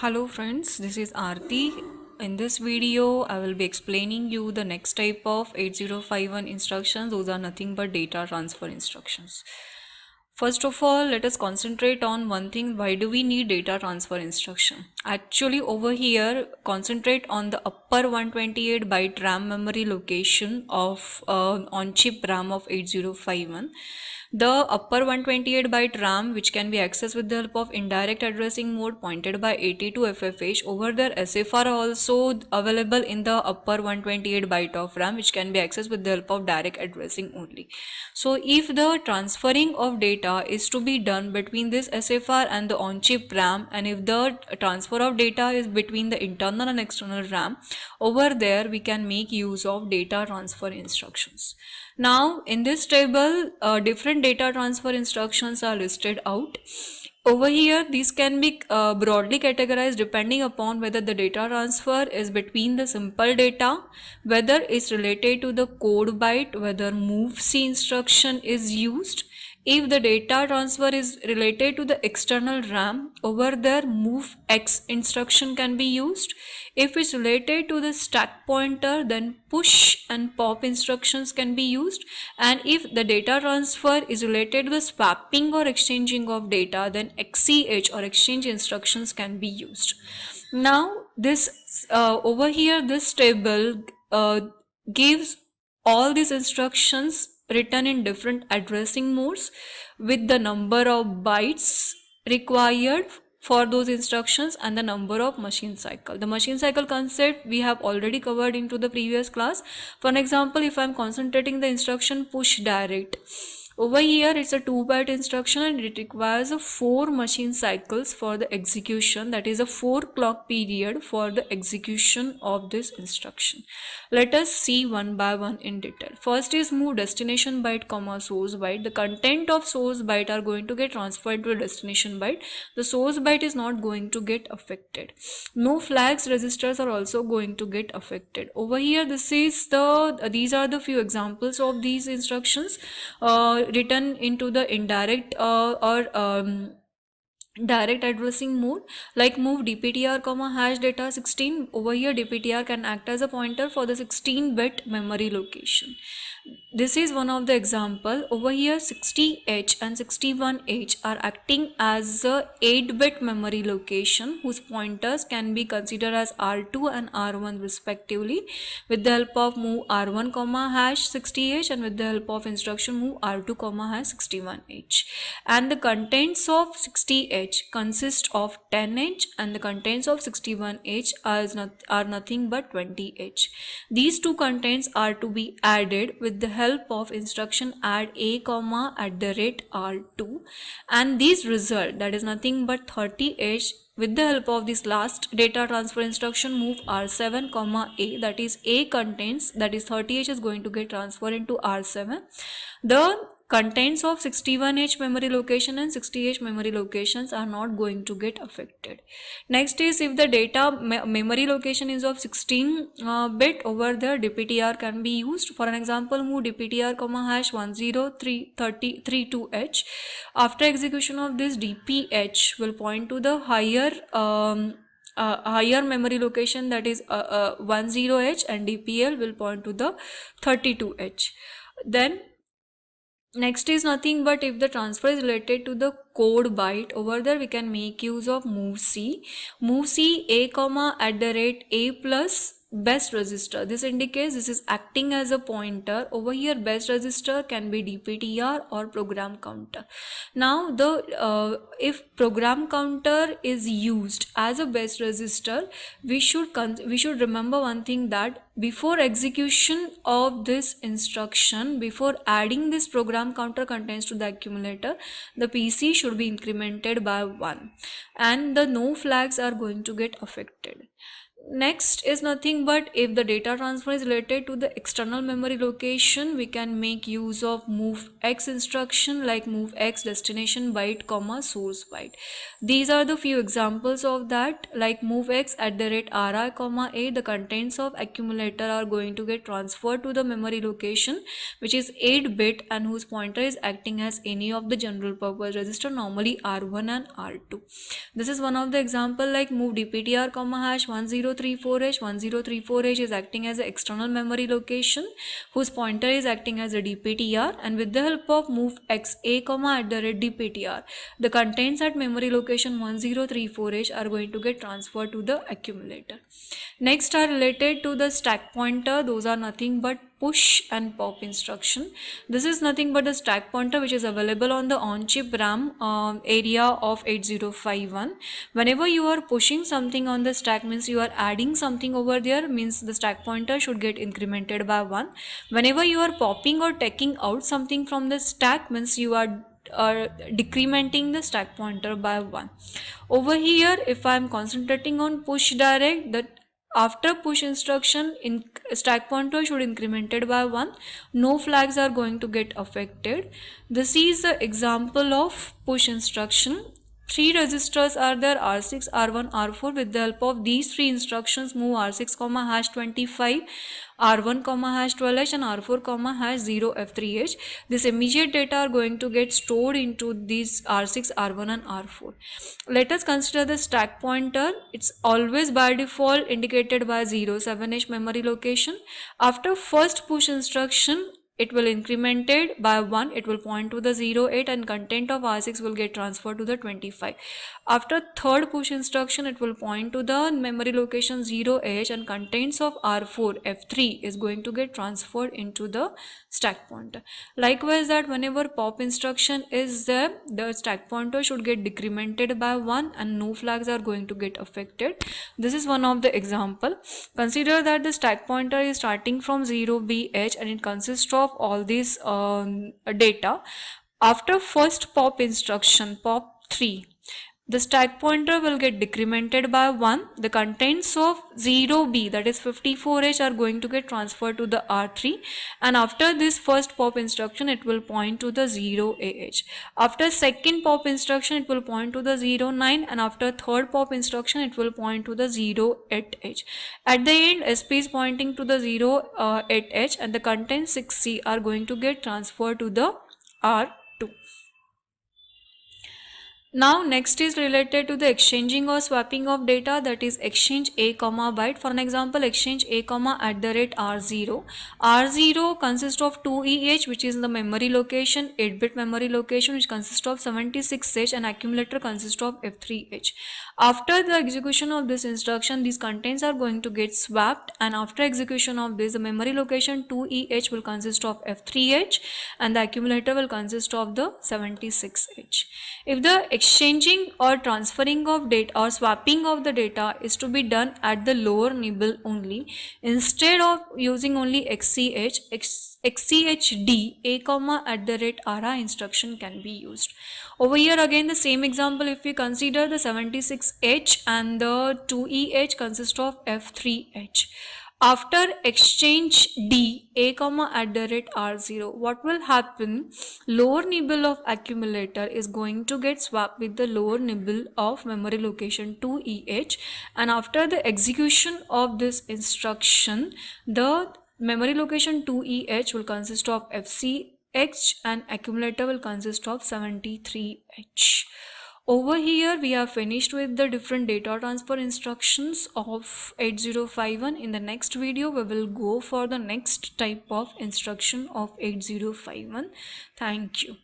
Hello friends, this is Aarti. In this video, I will be explaining you the next type of 8051 instructions. Those are nothing but data transfer instructions. First of all, let us concentrate on one thing. Why do we need data transfer instruction? Actually, over here, concentrate on the upper 128 byte RAM memory location of on-chip RAM of 8051. The upper 128 byte RAM, which can be accessed with the help of indirect addressing mode pointed by 82 FFH. Over there, SFR are also available in the upper 128 byte of RAM, which can be accessed with the help of direct addressing only. So if the transferring of data is to be done between this SFR and the on-chip RAM, and if the transfer of data is between the internal and external RAM, over there we can make use of data transfer instructions. Now in this table, different data transfer instructions are listed out. Over here, these can be broadly categorized depending upon whether the data transfer is between the simple data, whether it's related to the code byte, whether move C instruction is used. If the data transfer is related to the external RAM, over there move X instruction can be used. If it's related to the stack pointer, then push and pop instructions can be used. And if the data transfer is related to the swapping or exchanging of data, then XCH or exchange instructions can be used. Now this over here, this table gives all these instructions written in different addressing modes with the number of bytes required for those instructions and the number of machine cycle. The machine cycle concept we have already covered into the previous class. For an example, if I am concentrating the instruction push direct, over here it's a 2 byte instruction and it requires 4 machine cycles for the execution, that is a 4 clock period for the execution of this instruction. Let us see one by one in detail. First is move destination byte comma source byte. The content of source byte are going to get transferred to a destination byte. The source byte is not going to get affected. No flags registers are also going to get affected. Over here, these are the few examples of these instructions written into the indirect or direct addressing mode, like move dptr comma hash data 16. Over here, dptr can act as a pointer for the 16-bit memory location. This is one of the example. Over here, 60H and 61H are acting as a 8-bit memory location whose pointers can be considered as R2 and R1 respectively, with the help of move R1 comma hash 60H and with the help of instruction move R2 comma hash 61H. And the contents of 60H consist of 10H and the contents of 61H are nothing but 20H. These two contents are to be added with the help of instruction add a comma at the rate R2, and these result, that is nothing but 30H. With the help of this last data transfer instruction move R7 comma a, that is a contents, that is 30H is going to get transferred into R7. The contents of 61H memory location and 60H memory locations are not going to get affected. Next is, if the data memory location is of 16 bit, over there dptr can be used. For an example, move dptr comma hash 1032H. After execution of this, dph will point to the higher memory location, that is 10H, and dpl will point to the 32H. Then next is nothing but if the transfer is related to the code byte, over there we can make use of move C a comma at the rate a plus best register. This indicates this is acting as a pointer. Over here, best register can be dptr or program counter. Now if program counter is used as a best register, we should remember one thing, that before execution of this instruction, before adding this program counter contents to the accumulator, the PC should be incremented by 1 and the no flags are going to get affected. Next is nothing but if the data transfer is related to the external memory location, we can make use of move x instruction like move x destination byte comma source byte. These are the few examples of that, like move x at the rate ri comma a, the contents of accumulator are going to get transferred to the memory location which is 8-bit and whose pointer is acting as any of the general purpose register, normally r1 and r2. This is one of the example, like move dptr comma hash 1034h. 1034h is acting as an external memory location whose pointer is acting as a dptr, and with the help of move xa comma at the rate dptr, the contents at memory location 1034h are going to get transferred to the accumulator. Next are related to the stack pointer. Those are nothing but push and pop instruction. This is nothing but a stack pointer which is available on the on-chip RAM area of 8051. Whenever you are pushing something on the stack, means you are adding something over there, means the stack pointer should get incremented by 1. Whenever you are popping or taking out something from the stack, means you are decrementing the stack pointer by 1. Over here, if I am concentrating on push direct, that after push instruction, in stack pointer should incremented by 1. No flags are going to get affected. This is the example of push instruction. 3 registers are there, R6, R1, R4. With the help of these 3 instructions, move R6 comma hash 25, R1 comma hash 12h and R4 comma hash 0F3h. This immediate data are going to get stored into these R6, R1 and R4. Let us consider the stack pointer. It's always by default indicated by 07h memory location. After first push instruction, it will incremented by 1, it will point to the 08 and content of R6 will get transferred to the 25. After third push instruction, it will point to the memory location 0h and contents of R4 F3 is going to get transferred into the stack pointer. Likewise, that whenever pop instruction is there, the stack pointer should get decremented by 1 and no flags are going to get affected. This is one of the example. Consider that the stack pointer is starting from 0bh and it consists of all these data. After first pop instruction, pop 3, the stack pointer will get decremented by 1. The contents of 0b, that is 54h, are going to get transferred to the R3, and after this first pop instruction, it will point to the 0ah. After second pop instruction, it will point to the 09, and after third pop instruction, it will point to the 08h. At the end, SP is pointing to the 08h and the contents 6c are going to get transferred to the R2. Now next is related to the exchanging or swapping of data, that is exchange a comma byte. For an example, exchange a comma at the rate R0. R0 consists of 2EH, which is the memory location, 8-bit memory location, which consists of 76H, and accumulator consists of F3H. After the execution of this instruction, these contents are going to get swapped, and after execution of this, the memory location 2EH will consist of F3H and the accumulator will consist of the 76H. If the exchanging or transferring of data or swapping of the data is to be done at the lower nibble only, instead of using only XCH, XCHD a comma at the rate RI instruction can be used. Over here again the same example, if we consider the 76H and the 2EH consist of F3H. After exchange D a comma at the rate R0, what will happen? Lower nibble of accumulator is going to get swapped with the lower nibble of memory location 2EH, and after the execution of this instruction, the memory location 2EH will consist of FCH and accumulator will consist of 73H. Over here we are finished with the different data transfer instructions of 8051. In the next video we will go for the next type of instruction of 8051. Thank you.